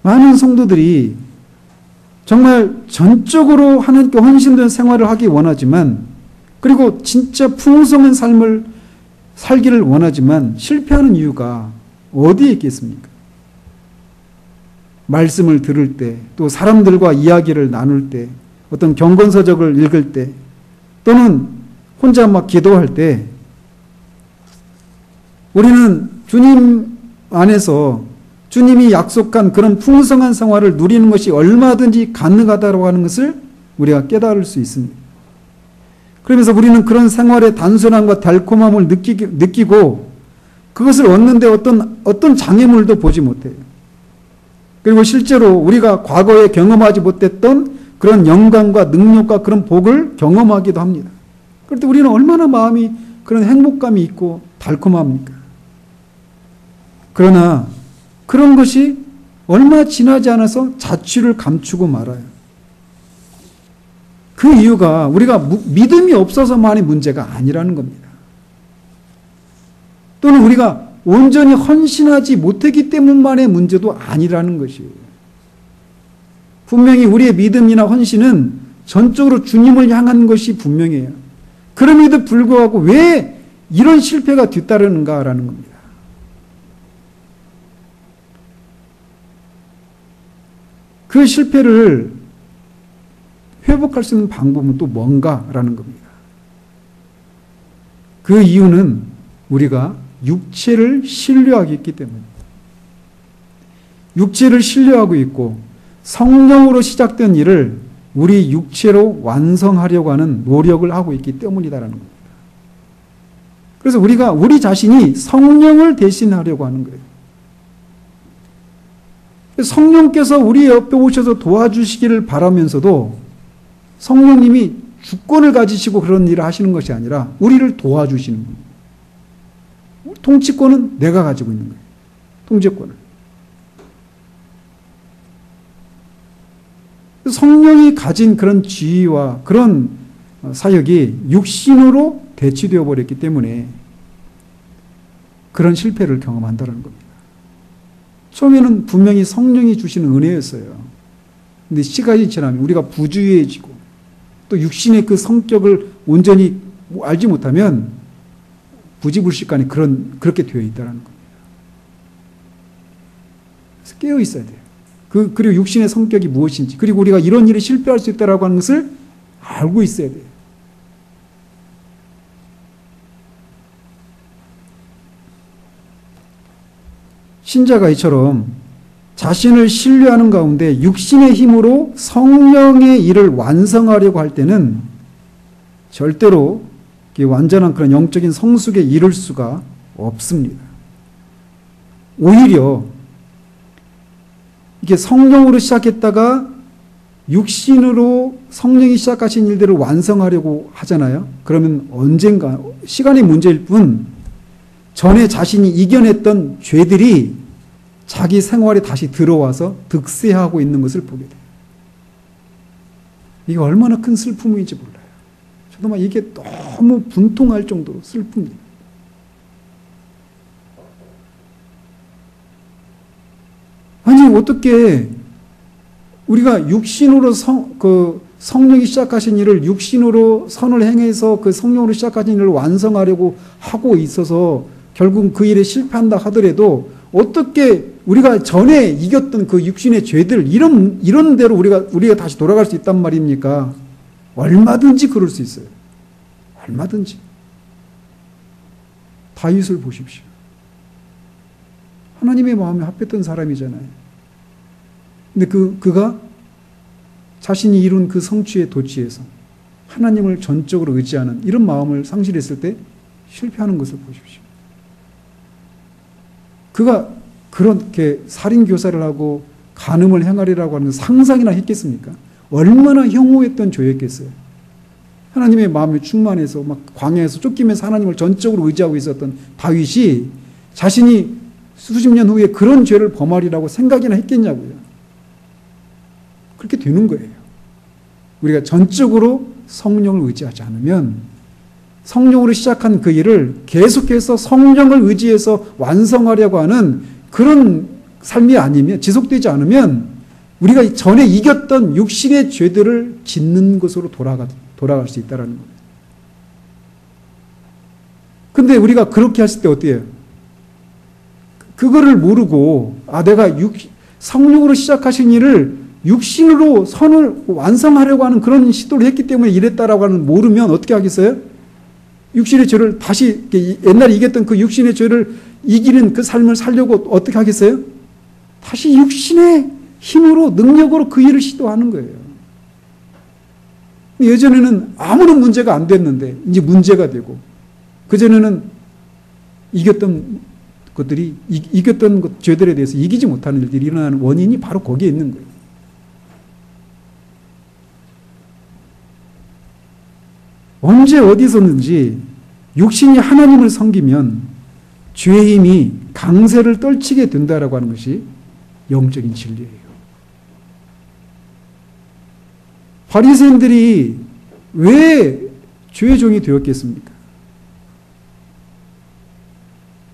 많은 성도들이 정말 전적으로 하나님께 헌신된 생활을 하기 원하지만 그리고 진짜 풍성한 삶을 살기를 원하지만 실패하는 이유가 어디에 있겠습니까? 말씀을 들을 때, 또 사람들과 이야기를 나눌 때, 어떤 경건서적을 읽을 때, 또는 혼자 막 기도할 때 우리는 주님 안에서 주님이 약속한 그런 풍성한 생활을 누리는 것이 얼마든지 가능하다고 하는 것을 우리가 깨달을 수 있습니다. 그러면서 우리는 그런 생활의 단순함과 달콤함을 느끼고 그것을 얻는데 어떤 장애물도 보지 못해요. 그리고 실제로 우리가 과거에 경험하지 못했던 그런 영광과 능력과 그런 복을 경험하기도 합니다. 그럴 때 우리는 얼마나 마음이 그런 행복감이 있고 달콤합니까? 그러나 그런 것이 얼마 지나지 않아서 자취를 감추고 말아요. 그 이유가 우리가 믿음이 없어서만의 문제가 아니라는 겁니다. 또는 우리가 온전히 헌신하지 못했기 때문만의 문제도 아니라는 것이에요. 분명히 우리의 믿음이나 헌신은 전적으로 주님을 향한 것이 분명해요. 그럼에도 불구하고 왜 이런 실패가 뒤따르는가라는 겁니다. 그 실패를 회복할 수 있는 방법은 또 뭔가라는 겁니다. 그 이유는 우리가 육체를 신뢰하고 있기 때문입니다. 육체를 신뢰하고 있고 성령으로 시작된 일을 우리 육체로 완성하려고 하는 노력을 하고 있기 때문이다라는 겁니다. 그래서 우리가 우리 자신이 성령을 대신하려고 하는 거예요. 성령께서 우리 옆에 오셔서 도와주시기를 바라면서도 성령님이 주권을 가지시고 그런 일을 하시는 것이 아니라 우리를 도와주시는 거예요. 통치권은 내가 가지고 있는 거예요. 통제권을. 성령이 가진 그런 지위와 그런 사역이 육신으로 대치되어 버렸기 때문에 그런 실패를 경험한다는 겁니다. 처음에는 분명히 성령이 주시는 은혜였어요. 근데 시간이 지나면 우리가 부주의해지고 또 육신의 그 성격을 온전히 알지 못하면 부지불식간에 그렇게 되어 있다는 겁니다. 그래서 깨어 있어야 돼요. 그리고 육신의 성격이 무엇인지, 그리고 우리가 이런 일에 실패할 수 있다라고 하는 것을 알고 있어야 돼요. 신자가 이처럼 자신을 신뢰하는 가운데 육신의 힘으로 성령의 일을 완성하려고 할 때는 절대로 완전한 그런 영적인 성숙에 이를 수가 없습니다. 오히려 이게 성령으로 시작했다가 육신으로 성령이 시작하신 일들을 완성하려고 하잖아요. 그러면 언젠가 시간의 문제일 뿐 전에 자신이 이겨냈던 죄들이 자기 생활에 다시 들어와서 득세하고 있는 것을 보게 돼요. 이게 얼마나 큰 슬픔인지 몰라요. 저도 막 이게 너무 분통할 정도로 슬픕니다. 아니 어떻게 우리가 육신으로 성령이 시작하신 일을 육신으로 선을 행해서 그 성령으로 시작하신 일을 완성하려고 하고 있어서 결국 그 일에 실패한다 하더라도 어떻게 우리가 전에 이겼던 그 육신의 죄들 이런 대로 우리가 다시 돌아갈 수 있단 말입니까? 얼마든지 그럴 수 있어요. 얼마든지. 다윗을 보십시오. 하나님의 마음에 합했던 사람이잖아요. 근데 그가 자신이 이룬 그 성취에 도취해서 하나님을 전적으로 의지하는 이런 마음을 상실했을 때 실패하는 것을 보십시오. 그가 그렇게 살인교사를 하고 간음을 행하리라고 하는 상상이나 했겠습니까? 얼마나 혐오했던 죄였겠어요. 하나님의 마음에 충만해서 막 광야에서 쫓기면서 하나님을 전적으로 의지하고 있었던 다윗이 자신이 수십 년 후에 그런 죄를 범하리라고 생각이나 했겠냐고요. 그렇게 되는 거예요. 우리가 전적으로 성령을 의지하지 않으면 성령으로 시작한 그 일을 계속해서 성령을 의지해서 완성하려고 하는 그런 삶이 아니면 지속되지 않으면 우리가 전에 이겼던 육신의 죄들을 짓는 것으로 돌아갈 수 있다는 거예요. 근데 우리가 그렇게 했을 때 어때요? 그거를 모르고 내가 성령으로 시작하신 일을 육신으로 선을 완성하려고 하는 그런 시도를 했기 때문에 이랬다라고 하는 모르면 어떻게 하겠어요? 육신의 죄를 다시 옛날에 이겼던 그 육신의 죄를 이기는 그 삶을 살려고 어떻게 하겠어요? 다시 육신의 힘으로 능력으로 그 일을 시도하는 거예요. 예전에는 아무런 문제가 안 됐는데 이제 문제가 되고 그전에는 이겼던 것들이 이겼던 죄들에 대해서 이기지 못하는 일들이 일어나는 원인이 바로 거기에 있는 거예요. 언제 어디서든지 육신이 하나님을 섬기면 죄의 힘이 강세를 떨치게 된다라고 하는 것이 영적인 진리예요. 바리새인들이 왜 죄의 종이 되었겠습니까?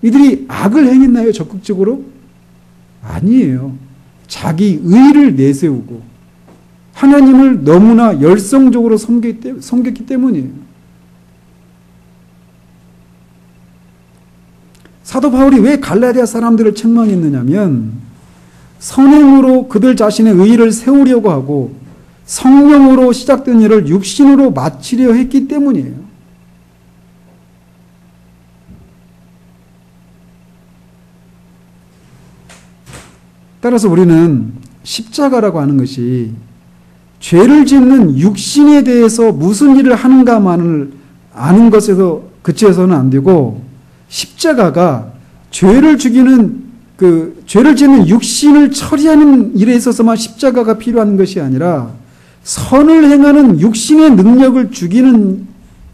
이들이 악을 행했나요? 적극적으로? 아니에요. 자기 의를 내세우고 하나님을 너무나 열성적으로 섬겼기 때문이에요. 사도 바울이 왜 갈라디아 사람들을 책망했느냐면 선행으로 그들 자신의 의의를 세우려고 하고 성령으로 시작된 일을 육신으로 마치려 했기 때문이에요. 따라서 우리는 십자가라고 하는 것이 죄를 짓는 육신에 대해서 무슨 일을 하는가만을 아는 것에서 그치해서는 안 되고, 십자가가 죄를 짓는 육신을 처리하는 일에 있어서만 십자가가 필요한 것이 아니라 선을 행하는 육신의 능력을 죽이는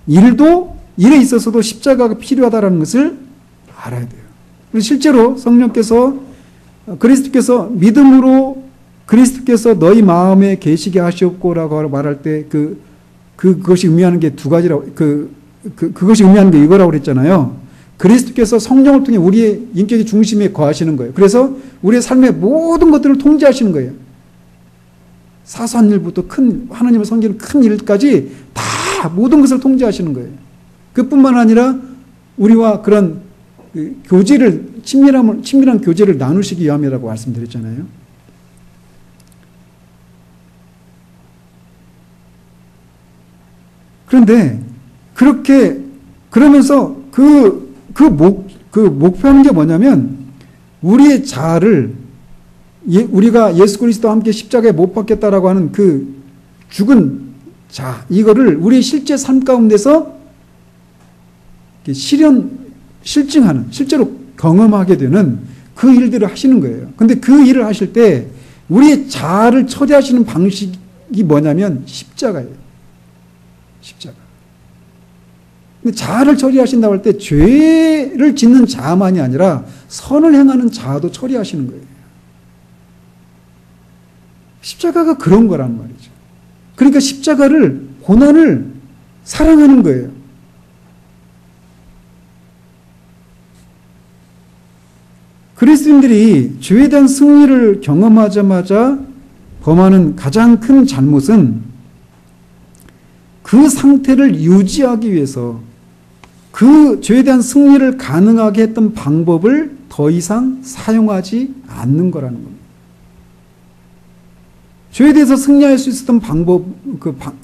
일에 있어서도 십자가가 필요하다는 것을 알아야 돼요. 실제로 성령께서 그리스도께서 믿음으로 그리스도께서 너희 마음에 계시게 하시옵고라고 말할 때 그것이 의미하는 게 두 가지라고, 그것이 의미하는 게 이거라고 그랬잖아요. 그리스도께서 성령을 통해 우리의 인격의 중심에 거하시는 거예요. 그래서 우리의 삶의 모든 것들을 통제하시는 거예요. 사소한 일부터 하나님을 섬기는 큰 일까지 다 모든 것을 통제하시는 거예요. 그뿐만 아니라 우리와 그런 친밀한 교제를 나누시기 위함이라고 말씀드렸잖아요. 그런데 그러면서 목표하는 게 뭐냐면 우리의 자아를 우리가 예수 그리스도와 함께 십자가에 못 박겠다라고 하는 그 죽은 자, 이거를 우리의 실제 삶 가운데서 실증하는, 실제로 경험하게 되는 그 일들을 하시는 거예요. 근데 그 일을 하실 때 우리의 자아를 처리하시는 방식이 뭐냐면 십자가예요. 십자가. 근데 자아를 처리하신다고 할 때 죄를 짓는 자아만이 아니라 선을 행하는 자아도 처리하시는 거예요. 십자가가 그런 거란 말이죠. 그러니까 고난을 사랑하는 거예요. 그리스도인들이 죄에 대한 승리를 경험하자마자 범하는 가장 큰 잘못은 그 상태를 유지하기 위해서 그 죄에 대한 승리를 가능하게 했던 방법을 더 이상 사용하지 않는 거라는 겁니다. 죄에 대해서 승리할 수 있었던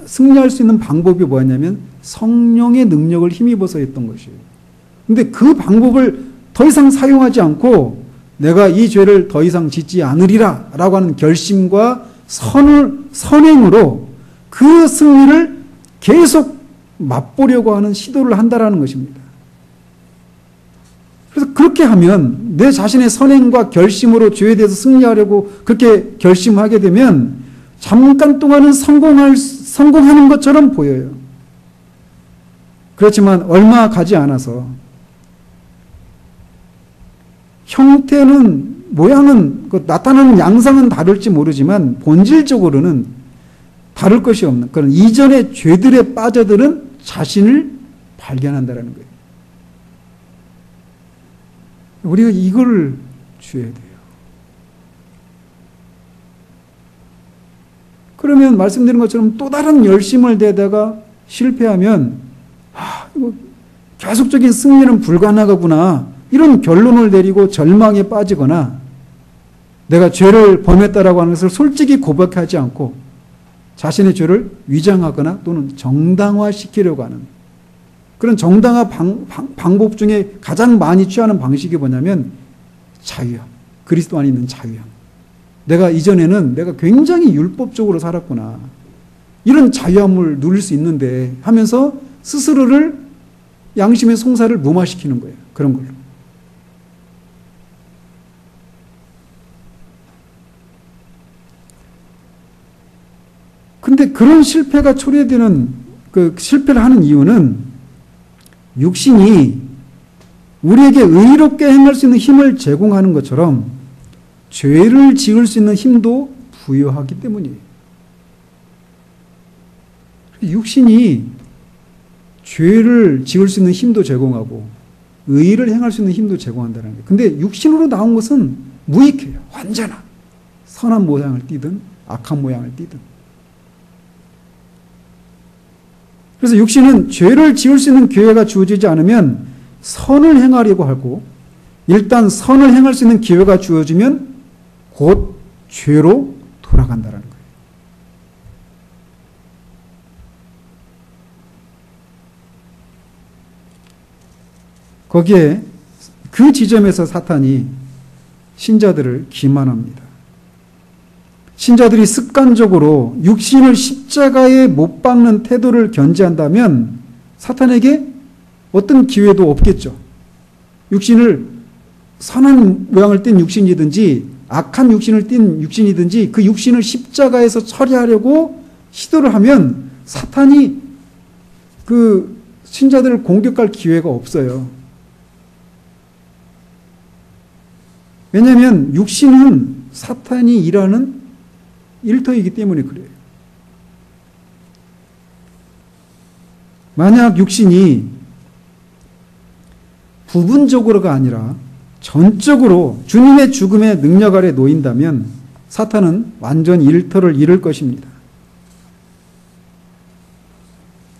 승리할 수 있는 방법이 뭐였냐면 성령의 능력을 힘입어서 했던 것이에요. 근데 그 방법을 더 이상 사용하지 않고 내가 이 죄를 더 이상 짓지 않으리라 라고 하는 결심과 선행으로 그 승리를 계속 맛보려고 하는 시도를 한다라는 것입니다. 그래서 그렇게 하면 내 자신의 선행과 결심으로 죄에 대해서 승리하려고 그렇게 결심하게 되면 잠깐 동안은 성공하는 것처럼 보여요. 그렇지만 얼마 가지 않아서 형태는, 모양은, 나타나는 양상은 다를지 모르지만 본질적으로는 다를 것이 없는 그런 이전의 죄들에 빠져드는 자신을 발견한다는 거예요. 우리가 이걸 주어야 돼요. 그러면 말씀드린 것처럼 또 다른 열심을 대다가 실패하면 이거 계속적인 승리는 불가능하구나 이런 결론을 내리고 절망에 빠지거나 내가 죄를 범했다라고 하는 것을 솔직히 고백하지 않고 자신의 죄를 위장하거나 또는 정당화시키려고 하는 그런 정당화 방법 중에 가장 많이 취하는 방식이 뭐냐면 자유함, 그리스도 안에 있는 자유함. 내가 이전에는 내가 굉장히 율법적으로 살았구나. 이런 자유함을 누릴 수 있는데 하면서 스스로를 양심의 송사를 무마시키는 거예요. 그런 걸로. 근데 그런 실패가 초래되는, 실패를 하는 이유는 육신이 우리에게 의롭게 행할 수 있는 힘을 제공하는 것처럼 죄를 지을 수 있는 힘도 부여하기 때문이에요. 육신이 죄를 지을 수 있는 힘도 제공하고 의를 행할 수 있는 힘도 제공한다는 거예요. 근데 육신으로 나온 것은 무익해요. 언제나 선한 모양을 띠든 악한 모양을 띠든. 그래서 육신은 죄를 지을 수 있는 기회가 주어지지 않으면 선을 행하려고 하고, 일단 선을 행할 수 있는 기회가 주어지면 곧 죄로 돌아간다는 거예요. 거기에 그 지점에서 사탄이 신자들을 기만합니다. 신자들이 습관적으로 육신을 십자가에 못 박는 태도를 견지한다면 사탄에게 어떤 기회도 없겠죠. 육신을 선한 모양을 띤 육신이든지 악한 육신을 띤 육신이든지 그 육신을 십자가에서 처리하려고 시도를 하면 사탄이 그 신자들을 공격할 기회가 없어요. 왜냐하면 육신은 사탄이 일하는 일터이기 때문에 그래요. 만약 육신이 부분적으로가 아니라 전적으로 주님의 죽음의 능력 아래 놓인다면 사탄은 완전 일터를 잃을 것입니다.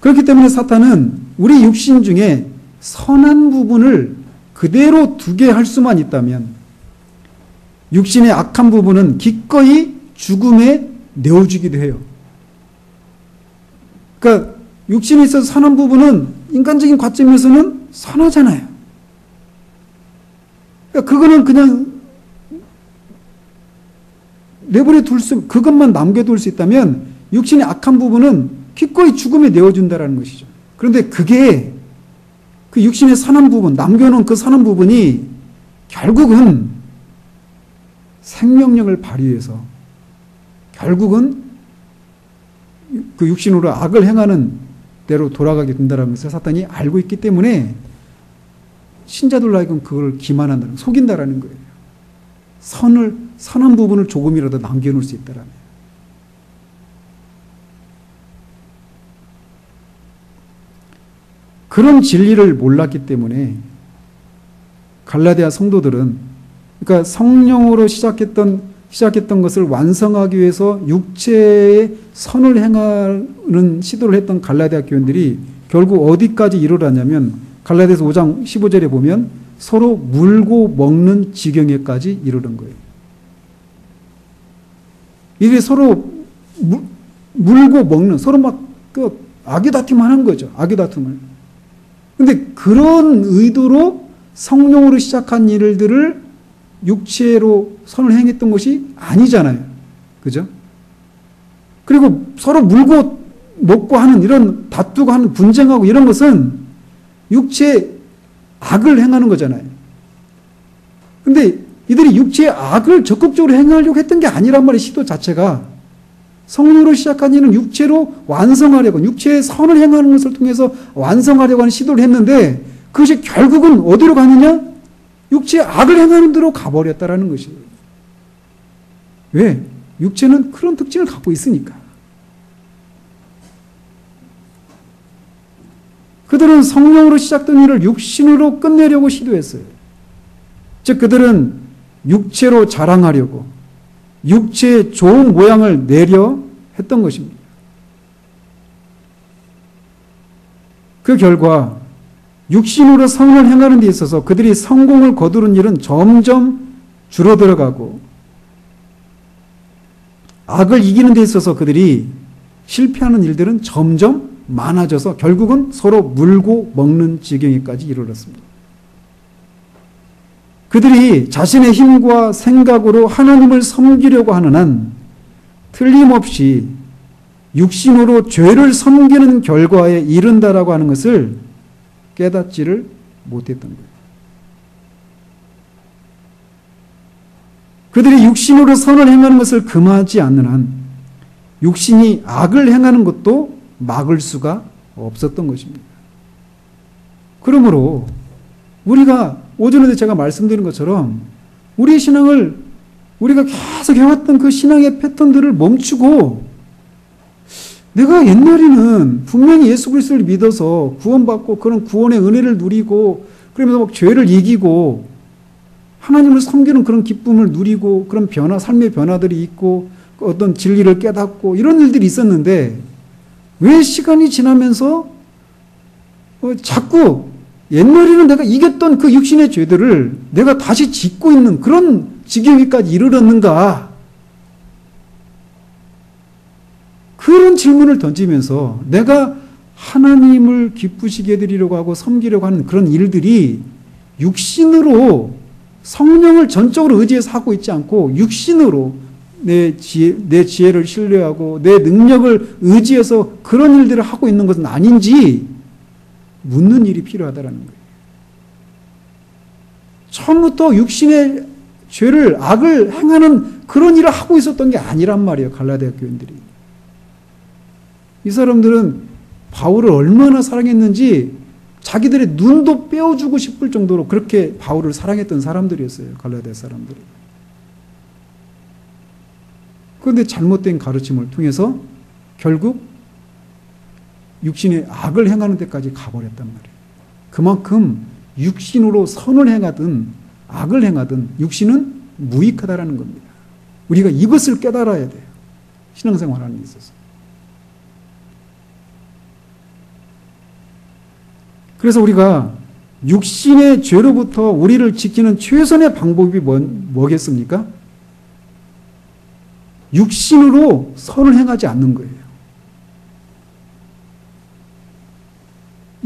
그렇기 때문에 사탄은 우리 육신 중에 선한 부분을 그대로 두게 할 수만 있다면 육신의 악한 부분은 기꺼이 죽음에 내어주기도 해요. 그러니까 육신에 있어서 선한 부분은 인간적인 관점에서는 선하잖아요. 그러니까 그거는 그냥 내버려 그것만 남겨둘 수 있다면 육신의 악한 부분은 기꺼이 죽음에 내어준다라는 것이죠. 그런데 그게 그 육신의 선한 부분, 남겨놓은 그 선한 부분이 결국은 생명력을 발휘해서 결국은 그 육신으로 악을 행하는 대로 돌아가게 된다는 것을 사탄이 알고 있기 때문에 신자들로 하여금 그걸 기만한다는, 속인다라는 거예요. 선한 부분을 조금이라도 남겨놓을 수 있다라는. 그런 진리를 몰랐기 때문에 갈라디아 성도들은, 그러니까 성령으로 시작했던 것을 완성하기 위해서 육체의 선을 행하는 시도를 했던 갈라디아 교인들이 결국 어디까지 이르렀냐면 갈라디아서 5장 15절에 보면 서로 물고 먹는 지경에까지 이르는 거예요. 이게 서로 물고 먹는, 서로 막 악유다툼 하는 거죠. 악유다툼을. 근데 그런 의도로 성령으로 시작한 일들을 육체로 선을 행했던 것이 아니잖아요. 그죠? 그리고 서로 물고 먹고 하는 이런 다투고 하는 분쟁하고 이런 것은 육체의 악을 행하는 거잖아요. 근데 이들이 육체의 악을 적극적으로 행하려고 했던 게 아니란 말이에요. 시도 자체가. 성령으로 시작한 일은 육체로 완성하려고, 육체의 선을 행하는 것을 통해서 완성하려고 하는 시도를 했는데 그것이 결국은 어디로 가느냐? 육체의 악을 행하는 대로 가버렸다라는 것이에요. 왜? 육체는 그런 특징을 갖고 있으니까. 그들은 성령으로 시작된 일을 육신으로 끝내려고 시도했어요. 즉 그들은 육체로 자랑하려고 육체의 좋은 모양을 내려 했던 것입니다. 그 결과 육신으로 선을 행하는 데 있어서 그들이 성공을 거두는 일은 점점 줄어들어가고 악을 이기는 데 있어서 그들이 실패하는 일들은 점점 많아져서 결국은 서로 물고 먹는 지경에까지 이르렀습니다. 그들이 자신의 힘과 생각으로 하나님을 섬기려고 하는 한 틀림없이 육신으로 죄를 섬기는 결과에 이른다라고 하는 것을 깨닫지를 못했던 거예요. 그들이 육신으로 선을 행하는 것을 금하지 않는 한 육신이 악을 행하는 것도 막을 수가 없었던 것입니다. 그러므로 우리가 오전에도 제가 말씀드린 것처럼 우리의 신앙을 우리가 계속 해왔던 그 신앙의 패턴들을 멈추고 내가 옛날에는 분명히 예수 그리스도를 믿어서 구원받고 그런 구원의 은혜를 누리고 그러면서 막 죄를 이기고 하나님을 섬기는 그런 기쁨을 누리고 그런 삶의 변화들이 있고 어떤 진리를 깨닫고 이런 일들이 있었는데 왜 시간이 지나면서 자꾸 옛날에는 내가 이겼던 그 육신의 죄들을 내가 다시 짓고 있는 그런 지경에까지 이르렀는가? 그런 질문을 던지면서 내가 하나님을 기쁘시게 해드리려고 하고 섬기려고 하는 그런 일들이 육신으로 성령을 전적으로 의지해서 하고 있지 않고 육신으로 내 지혜를 신뢰하고 내 능력을 의지해서 그런 일들을 하고 있는 것은 아닌지 묻는 일이 필요하다는 거예요. 처음부터 육신의 죄를, 악을 행하는 그런 일을 하고 있었던 게 아니란 말이에요. 갈라디아 교인들이. 이 사람들은 바울을 얼마나 사랑했는지 자기들의 눈도 빼어주고 싶을 정도로 그렇게 바울을 사랑했던 사람들이었어요. 갈라디아 사람들이. 그런데 잘못된 가르침을 통해서 결국 육신의 악을 행하는 데까지 가버렸단 말이에요. 그만큼 육신으로 선을 행하든 악을 행하든 육신은 무익하다라는 겁니다. 우리가 이것을 깨달아야 돼요. 신앙생활하는 데 있어서. 그래서 우리가 육신의 죄로부터 우리를 지키는 최선의 방법이 뭐겠습니까? 육신으로 선을 행하지 않는 거예요.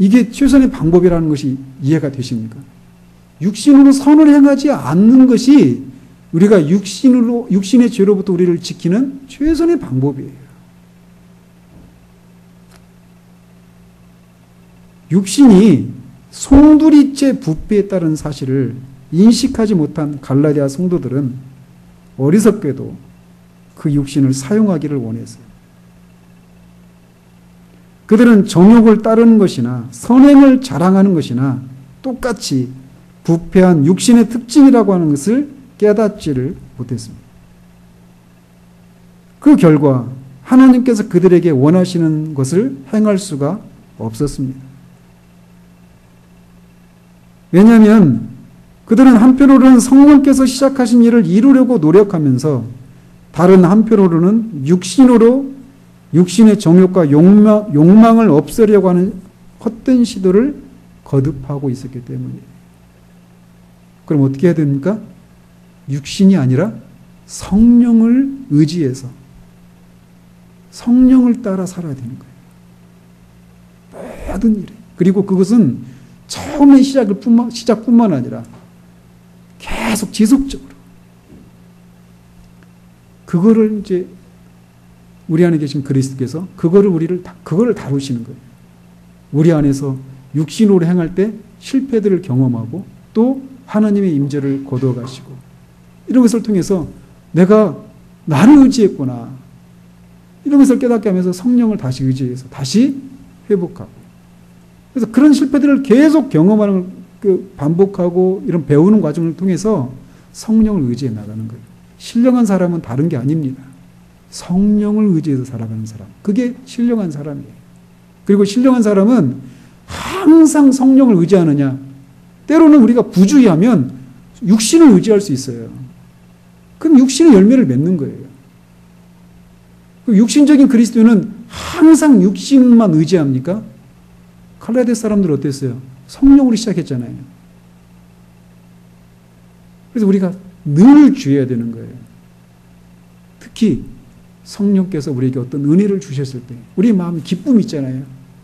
이게 최선의 방법이라는 것이 이해가 되십니까? 육신으로 선을 행하지 않는 것이 우리가 육신의 죄로부터 우리를 지키는 최선의 방법이에요. 육신이 송두리째 부패했다는 사실을 인식하지 못한 갈라디아 성도들은 어리석게도 그 육신을 사용하기를 원했어요. 그들은 정욕을 따르는 것이나 선행을 자랑하는 것이나 똑같이 부패한 육신의 특징이라고 하는 것을 깨닫지를 못했습니다. 그 결과 하나님께서 그들에게 원하시는 것을 행할 수가 없었습니다. 왜냐하면 그들은 한편으로는 성령께서 시작하신 일을 이루려고 노력하면서 다른 한편으로는 육신의 정욕과 욕망을 없애려고 하는 헛된 시도를 거듭하고 있었기 때문이에요. 그럼 어떻게 해야 됩니까? 육신이 아니라 성령을 의지해서 성령을 따라 살아야 되는 거예요. 모든 일에. 그리고 그것은 처음의 시작뿐만 아니라 계속 지속적으로 그거를 이제 우리 안에 계신 그리스도께서 그거를 다루시는 거예요. 우리 안에서 육신으로 행할 때 실패들을 경험하고 또 하나님의 임재를 거둬가시고 이런 것을 통해서 내가 나를 의지했구나 이런 것을 깨닫게 하면서 성령을 다시 의지해서 다시 회복하고 그래서 그런 실패들을 계속 경험하는 반복하고 이런 배우는 과정을 통해서 성령을 의지해 나가는 거예요. 신령한 사람은 다른 게 아닙니다. 성령을 의지해서 살아가는 사람. 그게 신령한 사람이에요. 그리고 신령한 사람은 항상 성령을 의지하느냐. 때로는 우리가 부주의하면 육신을 의지할 수 있어요. 그럼 육신의 열매를 맺는 거예요. 육신적인 그리스도인은 항상 육신만 의지합니까? 갈라디아 사람들은 어땠어요? 성령으로 시작했잖아요. 그래서 우리가 늘 주의해야 되는 거예요. 특히 성령께서 우리에게 어떤 은혜를 주셨을 때 우리 마음에 기쁨이 있잖아요.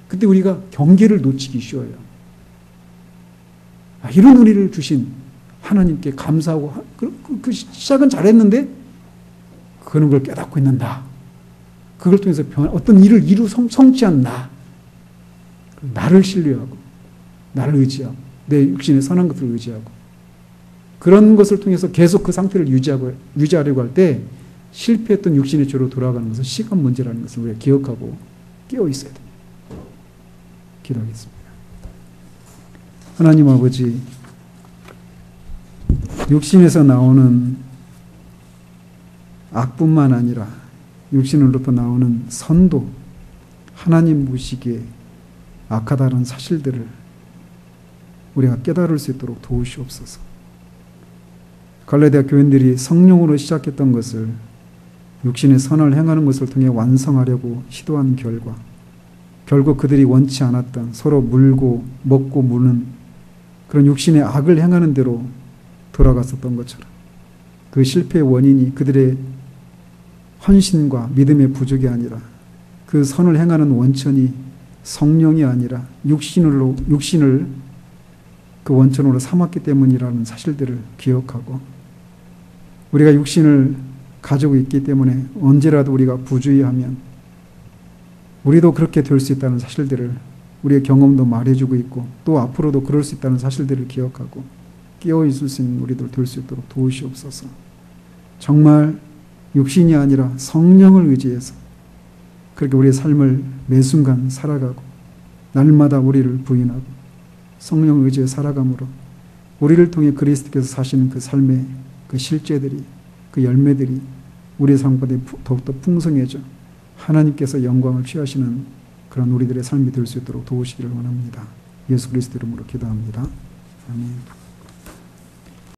그때 우리가 경계를 놓치기 쉬워요. 이런 은혜를 주신 하나님께 감사하고 그 시작은 잘했는데 그런 걸 깨닫고 있는다. 그걸 통해서 어떤 일을 성취한 나를 신뢰하고 나를 의지하고 내 육신의 선한 것들을 의지하고 그런 것을 통해서 계속 그 상태를 유지하려고 할 때 실패했던 육신의 죄로 돌아가는 것은 시간 문제라는 것을 우리가 기억하고 깨어 있어야 됩니다. 기도하겠습니다. 하나님 아버지, 육신에서 나오는 악뿐만 아니라 육신으로부터 나오는 선도 하나님 보시기에 악하다는 사실들을 우리가 깨달을 수 있도록 도우시옵소서. 갈라디아 교인들이 성령으로 시작했던 것을 육신의 선을 행하는 것을 통해 완성하려고 시도한 결과 결국 그들이 원치 않았던 서로 물고 먹고 무는 그런 육신의 악을 행하는 대로 돌아갔었던 것처럼 그 실패의 원인이 그들의 헌신과 믿음의 부족이 아니라 그 선을 행하는 원천이 성령이 아니라 육신을 그 원천으로 삼았기 때문이라는 사실들을 기억하고 우리가 육신을 가지고 있기 때문에 언제라도 우리가 부주의하면 우리도 그렇게 될 수 있다는 사실들을 우리의 경험도 말해주고 있고 또 앞으로도 그럴 수 있다는 사실들을 기억하고 깨어있을 수 있는 우리들 될 수 있도록 도우시옵소서. 정말 육신이 아니라 성령을 의지해서 그렇게 우리의 삶을 매 순간 살아가고 날마다 우리를 부인하고 성령을 의지해 살아감으로 우리를 통해 그리스도께서 사시는 그 삶의 그 실제들이 그 열매들이 우리의 삶보다 더욱더 풍성해져 하나님께서 영광을 취하시는 그런 우리들의 삶이 될 수 있도록 도우시기를 원합니다. 예수 그리스도 이름으로 기도합니다. 아멘.